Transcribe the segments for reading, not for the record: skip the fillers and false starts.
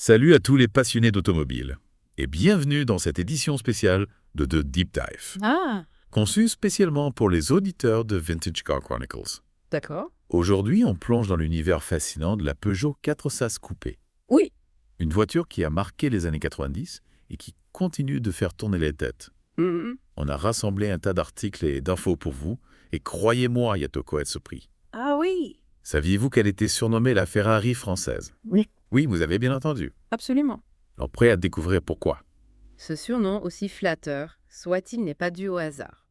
Salut à tous les passionnés d'automobile et bienvenue dans cette édition spéciale de The Deep Dive, Ah, conçue spécialement pour les auditeurs de Vintage Car Chronicles. d'accord. Aujourd'hui, on plonge dans l'univers fascinant de la Peugeot 406 Coupé, Oui. une voiture qui a marqué les années 90 et qui continue de faire tourner les têtes. Mhm. On a rassemblé un tas d'articles et d'infos pour vous, et croyez-moi, il y a de quoi être surpris. Ah oui. Saviez-vous qu'elle était surnommée la Ferrari française? Oui. Oui, vous avez bien entendu. Absolument. Alors prêt à découvrir pourquoi? Ce surnom, aussi flatteur, soit-il, n'est pas dû au hasard.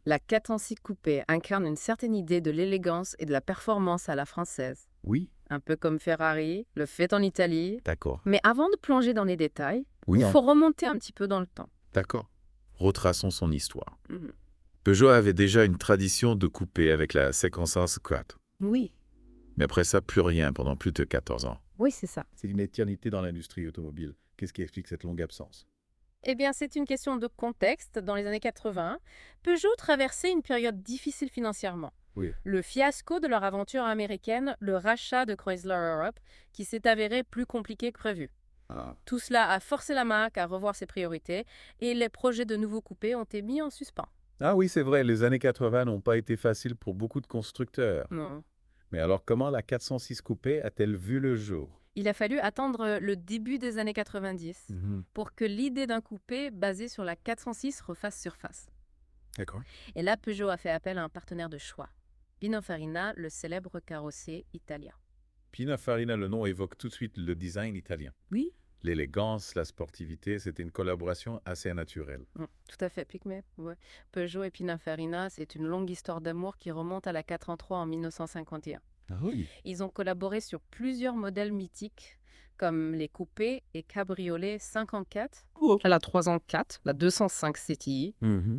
La 406 coupé incarne une certaine idée de l'élégance et de la performance à la française. Oui, Un peu comme Ferrari, le fait en Italie. d'accord. Mais avant de plonger dans les détails, Oui, il faut remonter un petit peu dans le temps. d'accord. Retraçons son histoire. Mhm. Peugeot avait déjà une tradition de couper avec la séquence 4. Oui. Mais après ça, plus rien pendant plus de 14 ans. Oui, c'est ça. C'est une éternité dans l'industrie automobile. Qu'est-ce qui explique cette longue absence? Eh bien, c'est une question de contexte. Dans les années 80, Peugeot traversait une période difficile financièrement. Oui. Le fiasco de leur aventure américaine, le rachat de Chrysler Europe, qui s'est avéré plus compliqué que prévu. Ah. Tout cela a forcé la marque à revoir ses priorités et les projets de nouveaux coupés ont été mis en suspens. Ah oui, c'est vrai, les années 80 n'ont pas été faciles pour beaucoup de constructeurs. Non. Mais alors comment la 406 coupé a-t-elle vu le jour? Il a fallu attendre le début des années 90 pour que l'idée d'un coupé basé sur la 406 refasse surface. D'accord. Et là, Peugeot a fait appel à un partenaire de choix, Pininfarina, le célèbre carrossier italien. Pininfarina, le nom évoque tout de suite le design italien. Oui. L'élégance, la sportivité, c'était une collaboration assez naturelle. Tout à fait, Pygmée. Ouais. Peugeot et Pininfarina, c'est une longue histoire d'amour qui remonte à la 403 en 1951. Ah oui. Ils ont collaboré sur plusieurs modèles mythiques, comme les coupés et cabriolets 54, la 304, la 205 CTI.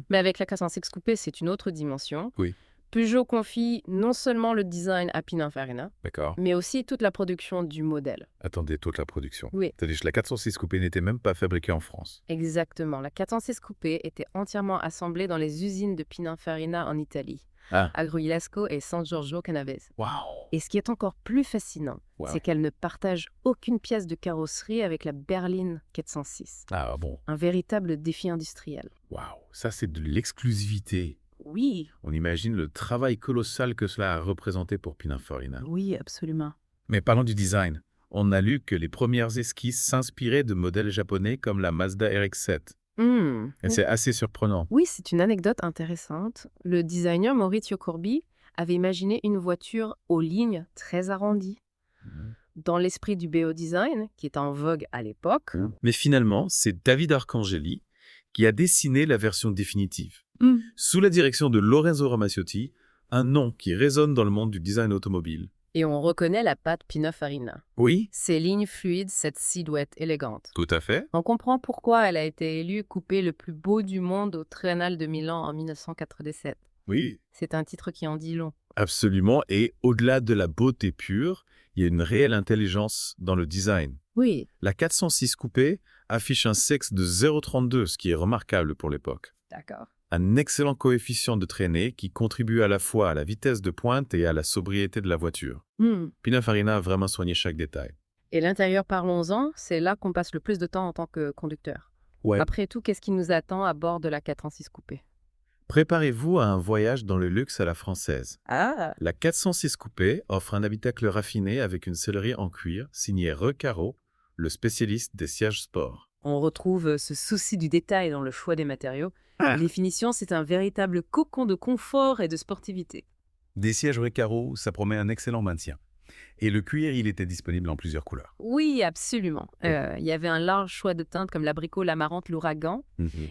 Mais avec la 406 coupé, c'est une autre dimension. Oui. Peugeot confie non seulement le design à Pininfarina, D'accord. mais aussi toute la production du modèle. Attendez, toute la production. Oui. C'est-à-dire que la 406 coupé n'était même pas fabriquée en France. Exactement. La 406 coupé était entièrement assemblée dans les usines de Pininfarina en Italie, Ah. à Grugliasco et San Giorgio Canavese. Waouh. Et ce qui est encore plus fascinant, Wow. c'est qu'elle ne partage aucune pièce de carrosserie avec la berline 406. Ah bon. Un véritable défi industriel. Waouh. Ça, c'est de l'exclusivité. Oui. On imagine le travail colossal que cela a représenté pour Pininfarina. Oui, absolument. Mais parlons du design. On a lu que les premières esquisses s'inspiraient de modèles japonais comme la Mazda RX-7. Et c'est assez surprenant. Oui, c'est une anecdote intéressante. Le designer Maurizio Corbi avait imaginé une voiture aux lignes très arrondies. Dans l'esprit du BO design, qui est en vogue à l'époque. Mais finalement, c'est David Arcangeli qui a dessiné la version définitive. Sous la direction de Lorenzo Ramaciotti, un nom qui résonne dans le monde du design automobile. Et on reconnaît la patte Pininfarina. Oui, Ces lignes fluides, cette silhouette élégante. tout à fait. On comprend pourquoi elle a été élue coupé le plus beau du monde au Triennale de Milan en 1997. Oui, C'est un titre qui en dit long. absolument. Et au-delà de la beauté pure, il y a une réelle intelligence dans le design. Oui. La 406 coupé affiche un sexe de 0,32, ce qui est remarquable pour l'époque. D'accord. Un excellent coefficient de traînée qui contribue à la fois à la vitesse de pointe et à la sobriété de la voiture. Pininfarina a vraiment soigné chaque détail. Et l'intérieur, parlons-en, c'est là qu'on passe le plus de temps en tant que conducteur. Ouais. Après tout, qu'est-ce qui nous attend à bord de la 406 coupé? Préparez-vous à un voyage dans le luxe à la française. Ah. La 406 coupé offre un habitacle raffiné avec une sellerie en cuir signée Recaro, le spécialiste des sièges sport. On retrouve ce souci du détail dans le choix des matériaux. Les finitions, c'est un véritable cocon de confort et de sportivité. Des sièges Recaro, ça promet un excellent maintien. Et le cuir, il était disponible en plusieurs couleurs. Oui, absolument. Il y avait un large choix de teintes comme l'abricot, l'amarante, l'ouragan.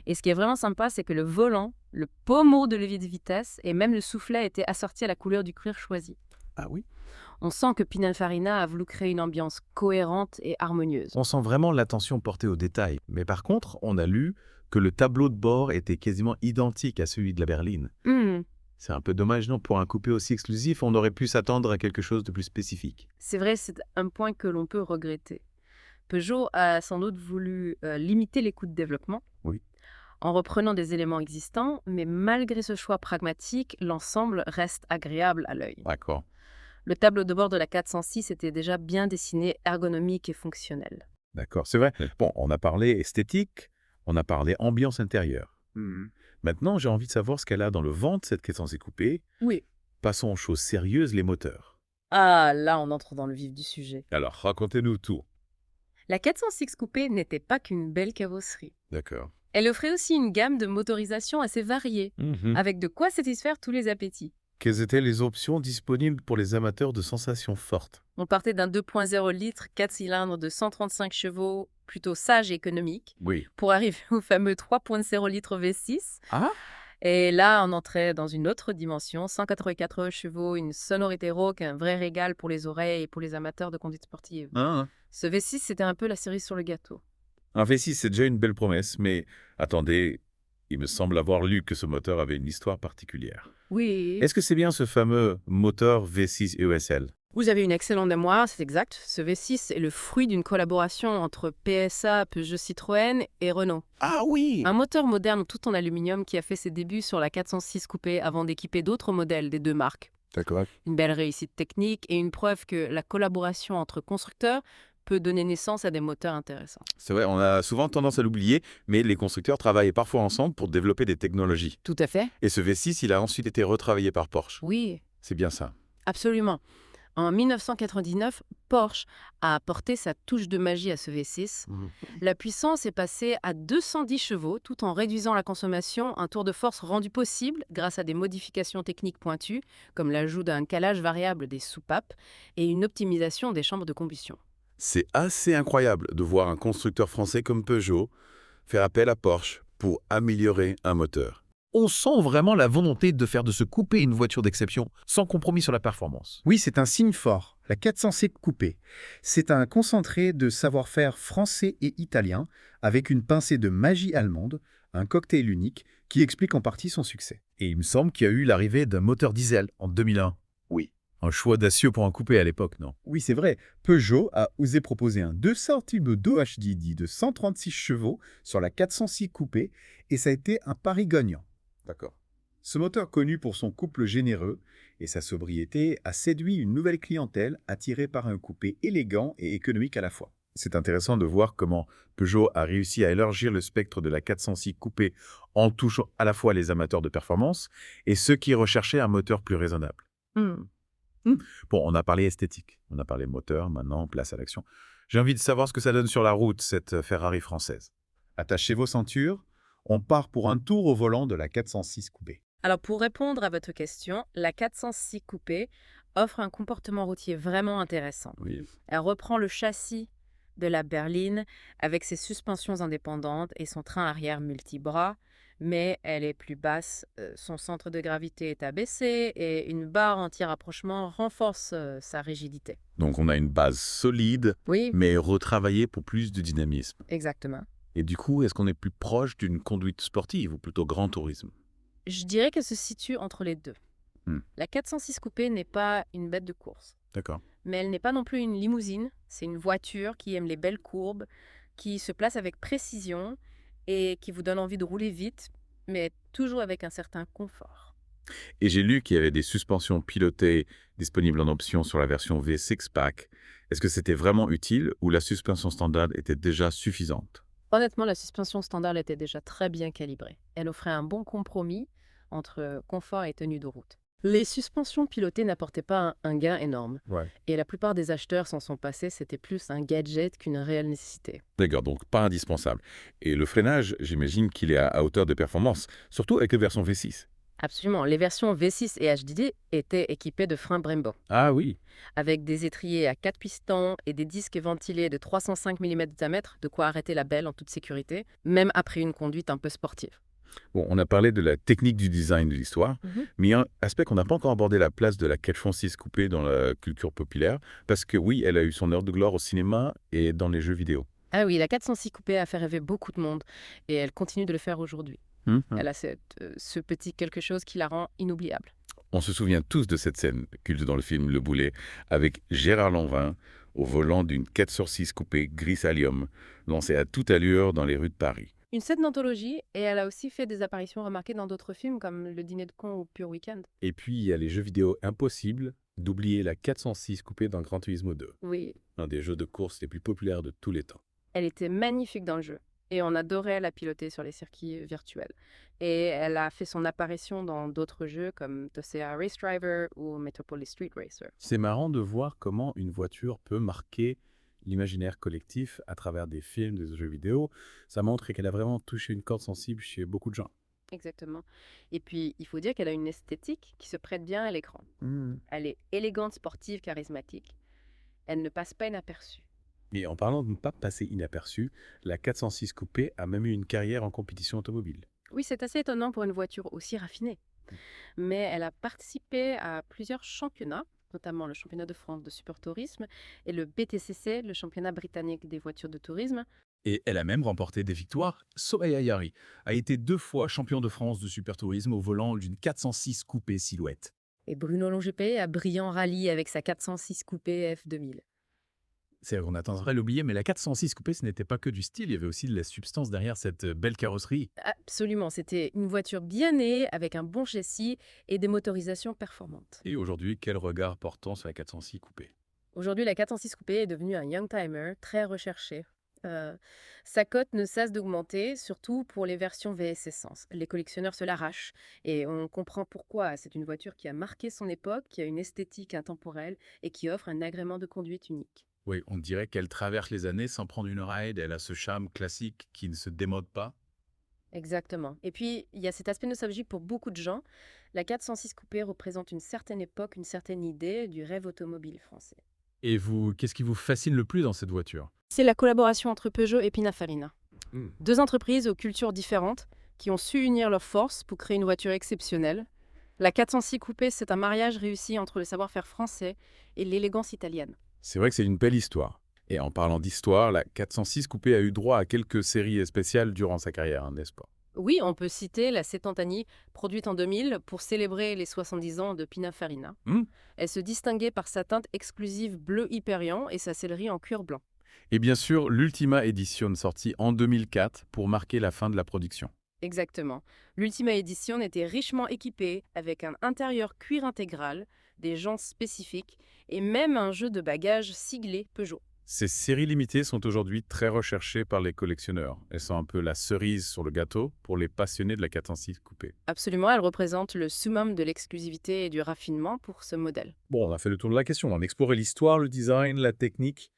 Et ce qui est vraiment sympa, c'est que le volant, le pommeau de levier de vitesse et même le soufflet étaient assortis à la couleur du cuir choisi. Ah oui? On sent que Pininfarina a voulu créer une ambiance cohérente et harmonieuse. On sent vraiment l'attention portée aux détails. Mais par contre, on a lu que le tableau de bord était quasiment identique à celui de la berline. C'est un peu dommage, non? Pour un coupé aussi exclusif, on aurait pu s'attendre à quelque chose de plus spécifique. C'est vrai, c'est un point que l'on peut regretter. Peugeot a sans doute voulu limiter les coûts de développement Oui. en reprenant des éléments existants, mais malgré ce choix pragmatique, l'ensemble reste agréable à l'œil. D'accord. Le tableau de bord de la 406 était déjà bien dessiné, ergonomique et fonctionnel. D'accord, c'est vrai. Bon, on a parlé esthétique, on a parlé ambiance intérieure. Maintenant, j'ai envie de savoir ce qu'elle a dans le ventre, cette 406 coupé. Oui. Passons aux choses sérieuses, les moteurs. Ah, là, on entre dans le vif du sujet. Alors, racontez-nous tout. La 406 coupé n'était pas qu'une belle carrosserie. D'accord. Elle offrait aussi une gamme de motorisation assez variée, avec de quoi satisfaire tous les appétits. Quelles étaient les options disponibles pour les amateurs de sensations fortes? On partait d'un 2.0 litres, 4 cylindres de 135 chevaux, plutôt sage et économique, Oui. pour arriver au fameux 3.0 litres V6. Ah? Et là, on entrait dans une autre dimension, 184 chevaux, une sonorité rauque, un vrai régal pour les oreilles et pour les amateurs de conduite sportive. Ce V6, c'était un peu la cerise sur le gâteau. Un V6, c'est déjà une belle promesse, mais attendez, il me semble avoir lu que ce moteur avait une histoire particulière. Oui. Est-ce que c'est bien ce fameux moteur V6 ESL? Vous avez une excellente mémoire, c'est exact. Ce V6 est le fruit d'une collaboration entre PSA, Peugeot Citroën et Renault. Ah oui! Un moteur moderne tout en aluminium qui a fait ses débuts sur la 406 coupé avant d'équiper d'autres modèles des deux marques. D'accord. Une belle réussite technique et une preuve que la collaboration entre constructeurs peut donner naissance à des moteurs intéressants. C'est vrai, on a souvent tendance à l'oublier, mais les constructeurs travaillent parfois ensemble pour développer des technologies. Tout à fait. Et ce V6, il a ensuite été retravaillé par Porsche. Oui, C'est bien ça. absolument. En 1999, Porsche a apporté sa touche de magie à ce V6. La puissance est passée à 210 chevaux tout en réduisant la consommation, un tour de force rendu possible grâce à des modifications techniques pointues, comme l'ajout d'un calage variable des soupapes et une optimisation des chambres de combustion. C'est assez incroyable de voir un constructeur français comme Peugeot faire appel à Porsche pour améliorer un moteur. On sent vraiment la volonté de faire de ce coupé une voiture d'exception, sans compromis sur la performance. Oui, c'est un signe fort, la 400C coupé. C'est un concentré de savoir-faire français et italien, avec une pincée de magie allemande, un cocktail unique qui explique en partie son succès. Et il me semble qu'il y a eu l'arrivée d'un moteur diesel en 2001. Oui. Un choix audacieux pour un coupé à l'époque, non? Oui, c'est vrai. Peugeot a osé proposer un 200 turbo HDD de 136 chevaux sur la 406 coupé et ça a été un pari gagnant. D'accord. Ce moteur connu pour son couple généreux et sa sobriété a séduit une nouvelle clientèle attirée par un coupé élégant et économique à la fois. C'est intéressant de voir comment Peugeot a réussi à élargir le spectre de la 406 coupé en touchant à la fois les amateurs de performance et ceux qui recherchaient un moteur plus raisonnable. Bon, on a parlé esthétique, on a parlé moteur, maintenant place à l'action. J'ai envie de savoir ce que ça donne sur la route, cette Ferrari française. Attachez vos ceintures, on part pour un tour au volant de la 406 coupé. Alors pour répondre à votre question, la 406 coupé offre un comportement routier vraiment intéressant. Oui. Elle reprend le châssis de la berline avec ses suspensions indépendantes et son train arrière multibras, mais elle est plus basse, son centre de gravité est abaissé et une barre anti-rapprochement renforce sa rigidité. Donc on a une base solide, Oui, mais retravaillée pour plus de dynamisme. exactement. Et du coup, est-ce qu'on est plus proche d'une conduite sportive ou plutôt grand tourisme? Je dirais qu'elle se situe entre les deux. Hmm. La 406 coupé n'est pas une bête de course. D'accord. Mais elle n'est pas non plus une limousine, c'est une voiture qui aime les belles courbes, qui se place avec précision et qui vous donne envie de rouler vite, mais toujours avec un certain confort. Et j'ai lu qu'il y avait des suspensions pilotées disponibles en option sur la version V6 Pack. Est-ce que c'était vraiment utile ou la suspension standard était déjà suffisante? Honnêtement, la suspension standard était déjà très bien calibrée. Elle offrait un bon compromis entre confort et tenue de route. Les suspensions pilotées n'apportaient pas un gain énorme. Et la plupart des acheteurs s'en sont passés, c'était plus un gadget qu'une réelle nécessité. D'accord, donc pas indispensable. Et le freinage, j'imagine qu'il est à hauteur de performance, surtout avec la version V6. Absolument, les versions V6 et HDD étaient équipées de freins Brembo, Ah oui. avec des étriers à 4 pistons et des disques ventilés de 305 mm de diamètre, de quoi arrêter la belle en toute sécurité, même après une conduite un peu sportive. Bon, on a parlé de la technique du design de l'histoire, mais il y a un aspect qu'on n'a pas encore abordé, la place de la 406 coupé dans la culture populaire, parce que oui, elle a eu son heure de gloire au cinéma et dans les jeux vidéo. Ah oui, la 406 coupé a fait rêver beaucoup de monde, et elle continue de le faire aujourd'hui. Elle a ce petit quelque chose qui la rend inoubliable. On se souvient tous de cette scène culte dans le film Le Boulet, avec Gérard Lanvin au volant d'une 406 coupé gris allium, lancée à toute allure dans les rues de Paris. Une scène d'anthologie, et elle a aussi fait des apparitions remarquées dans d'autres films comme Le Dîner de con ou Pure Weekend. Et puis, il y a les jeux vidéo impossibles d'oublier la 406 coupé dans Gran Turismo 2, Oui. un des jeux de course les plus populaires de tous les temps. Elle était magnifique dans le jeu et on adorait la piloter sur les circuits virtuels. Et elle a fait son apparition dans d'autres jeux comme Tosea Race Driver ou Metropolis Street Racer. C'est marrant de voir comment une voiture peut marquer l'imaginaire collectif à travers des films, des jeux vidéo. Ça montre qu'elle a vraiment touché une corde sensible chez beaucoup de gens. Exactement. Et puis, il faut dire qu'elle a une esthétique qui se prête bien à l'écran. Elle est élégante, sportive, charismatique. Elle ne passe pas inaperçue. Et en parlant de ne pas passer inaperçu, la 406 Coupé a même eu une carrière en compétition automobile. Oui, c'est assez étonnant pour une voiture aussi raffinée. Mais elle a participé à plusieurs championnats, notamment le championnat de France de supertourisme et le BTCC, le championnat britannique des voitures de tourisme. Et elle a même remporté des victoires. Soraya Yari a été 2 fois champion de France de supertourisme au volant d'une 406 Coupé Silhouette. Et Bruno Longepé a brillé en rallye avec sa 406 Coupé F2000. C'est vrai qu'on a tendance à l'oublier, mais la 406 Coupé, ce n'était pas que du style, il y avait aussi de la substance derrière cette belle carrosserie. Absolument, c'était une voiture bien née, avec un bon châssis et des motorisations performantes. Et aujourd'hui, quel regard portons sur la 406 Coupé? Aujourd'hui, la 406 Coupé est devenue un youngtimer très recherché. Sa cote ne cesse d'augmenter, surtout pour les versions VS Essence. Les collectionneurs se l'arrachent et on comprend pourquoi. C'est une voiture qui a marqué son époque, qui a une esthétique intemporelle et qui offre un agrément de conduite unique. Oui, on dirait qu'elle traverse les années sans prendre une ride, elle a ce charme classique qui ne se démode pas. Exactement. Et puis, il y a cet aspect nostalgique pour beaucoup de gens. La 406 Coupé représente une certaine époque, une certaine idée du rêve automobile français. Et vous, qu'est-ce qui vous fascine le plus dans cette voiture? C'est la collaboration entre Peugeot et Pininfarina. Deux entreprises aux cultures différentes qui ont su unir leurs forces pour créer une voiture exceptionnelle. La 406 Coupé, c'est un mariage réussi entre le savoir-faire français et l'élégance italienne. C'est vrai que c'est une belle histoire. Et en parlant d'histoire, la 406 Coupé a eu droit à quelques séries spéciales durant sa carrière, n'est-ce pas? Oui, on peut citer la Setantani, produite en 2000 pour célébrer les 70 ans de Pininfarina. Elle se distinguait par sa teinte exclusive bleu Hyperion et sa sellerie en cuir blanc. Et bien sûr, l'Ultima Edition sortie en 2004 pour marquer la fin de la production. Exactement. l'Ultima Edition était richement équipée avec un intérieur cuir intégral, des jantes spécifiques et même un jeu de bagages siglé Peugeot. Ces séries limitées sont aujourd'hui très recherchées par les collectionneurs. Elles sont un peu la cerise sur le gâteau pour les passionnés de la 406 Coupé. Absolument, elles représentent le summum de l'exclusivité et du raffinement pour ce modèle. Bon, on a fait le tour de la question. On a exploré l'histoire, le design, la technique,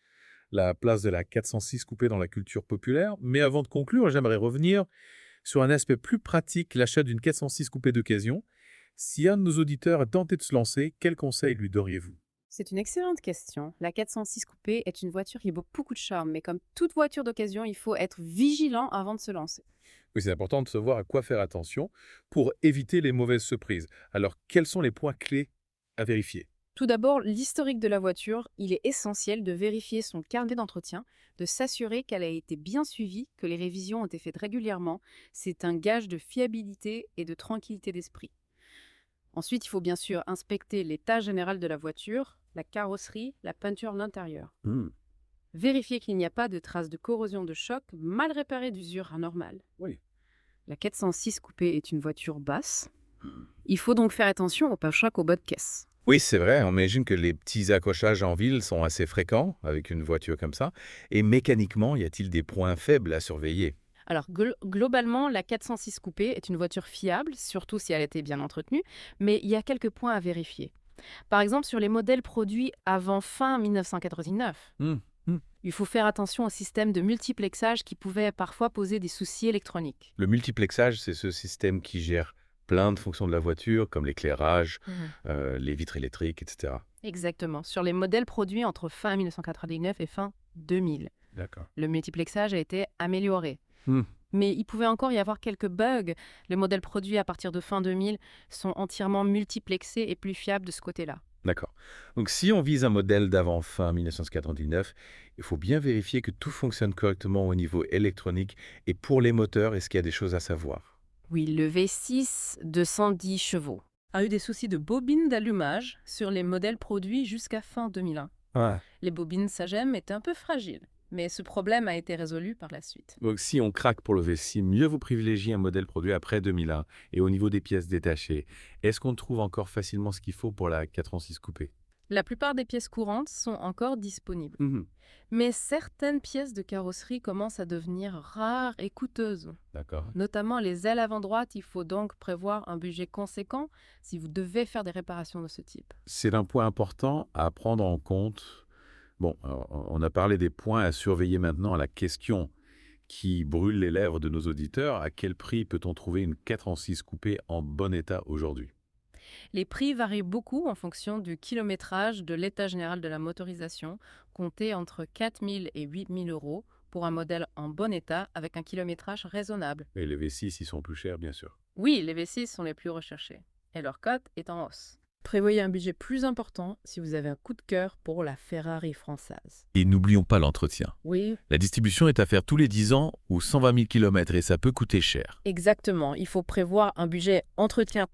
la place de la 406 Coupé dans la culture populaire. Mais avant de conclure, j'aimerais revenir sur un aspect plus pratique, l'achat d'une 406 Coupé d'occasion. Si un de nos auditeurs est tenté de se lancer, quels conseils lui donneriez-vous? C'est une excellente question. La 406 Coupé est une voiture qui a beaucoup de charme, mais comme toute voiture d'occasion, il faut être vigilant avant de se lancer. Oui, c'est important de savoir à quoi faire attention pour éviter les mauvaises surprises. Alors, quels sont les points clés à vérifier? Tout d'abord, l'historique de la voiture. Il est essentiel de vérifier son carnet d'entretien, de s'assurer qu'elle a été bien suivie, que les révisions ont été faites régulièrement. C'est un gage de fiabilité et de tranquillité d'esprit. Ensuite, il faut bien sûr inspecter l'état général de la voiture, la carrosserie, la peinture de l'intérieur. Vérifier qu'il n'y a pas de traces de corrosion de choc, mal réparée d'usure anormale. Oui. La 406 Coupé est une voiture basse. Il faut donc faire attention au pare-choc au bas de caisse. Oui, c'est vrai. On imagine que les petits accrochages en ville sont assez fréquents avec une voiture comme ça. Et mécaniquement, y a-t-il des points faibles à surveiller? Alors, globalement, la 406 Coupé est une voiture fiable, surtout si elle était bien entretenue, mais il y a quelques points à vérifier. Par exemple, sur les modèles produits avant fin 1999, il faut faire attention au système de multiplexage qui pouvait parfois poser des soucis électroniques. Le multiplexage, c'est ce système qui gère plein de fonctions de la voiture, comme l'éclairage, les vitres électriques, etc. Exactement. Sur les modèles produits entre fin 1999 et fin 2000, D'accord. le multiplexage a été amélioré. Mais il pouvait encore y avoir quelques bugs. Les modèles produits à partir de fin 2000 sont entièrement multiplexés et plus fiables de ce côté-là. D'accord. Donc, si on vise un modèle d'avant fin 1999, il faut bien vérifier que tout fonctionne correctement au niveau électronique. Et pour les moteurs, est-ce qu'il y a des choses à savoir? Oui, le V6 de 110 chevaux a eu des soucis de bobines d'allumage sur les modèles produits jusqu'à fin 2001. Les bobines Sagem étaient un peu fragiles, mais ce problème a été résolu par la suite. Donc, si on craque pour le V6, mieux vous privilégiez un modèle produit après 2001. Et au niveau des pièces détachées, est-ce qu'on trouve encore facilement ce qu'il faut pour la 406 Coupé? La plupart des pièces courantes sont encore disponibles. Mais certaines pièces de carrosserie commencent à devenir rares et coûteuses. D'accord. Notamment les ailes avant droite, il faut donc prévoir un budget conséquent si vous devez faire des réparations de ce type. C'est un point important à prendre en compte. Bon, on a parlé des points à surveiller maintenant. La question qui brûle les lèvres de nos auditeurs, à quel prix peut-on trouver une 406 coupée en bon état aujourd'hui? Les prix varient beaucoup en fonction du kilométrage de l'état général de la motorisation, compté entre 4 000 et 8 000 euros pour un modèle en bon état avec un kilométrage raisonnable. Et les V6, ils sont plus chers, bien sûr. Oui, les V6 sont les plus recherchés et leur cote est en hausse. Prévoyez un budget plus important si vous avez un coup de cœur pour la Ferrari française. Et n'oublions pas l'entretien. Oui, La distribution est à faire tous les 10 ans ou 120 000 km et ça peut coûter cher. exactement. Il faut prévoir un budget entretien.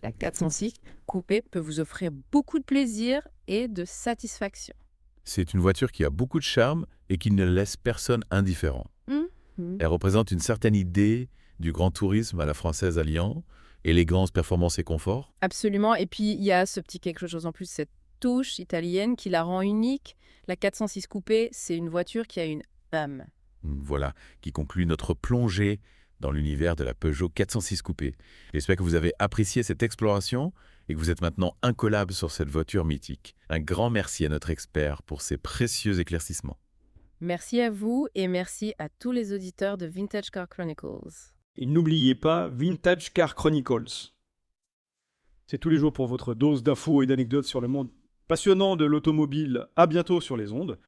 La 406 coupée peut vous offrir beaucoup de plaisir et de satisfaction. C'est une voiture qui a beaucoup de charme et qui ne laisse personne indifférent. Elle représente une certaine idée du grand tourisme à la française alliant, élégance, performance et confort. Absolument. Et puis, il y a ce petit quelque chose en plus, cette touche italienne qui la rend unique. La 406 coupée, c'est une voiture qui a une âme. Voilà, qui conclut notre plongée dans l'univers de la Peugeot 406 coupée. J'espère que vous avez apprécié cette exploration et que vous êtes maintenant incollable sur cette voiture mythique. Un grand merci à notre expert pour ses précieux éclaircissements. Merci à vous et merci à tous les auditeurs de Vintage Car Chronicles. Et n'oubliez pas Vintage Car Chronicles. C'est tous les jours pour votre dose d'infos et d'anecdotes sur le monde passionnant de l'automobile. À bientôt sur les ondes.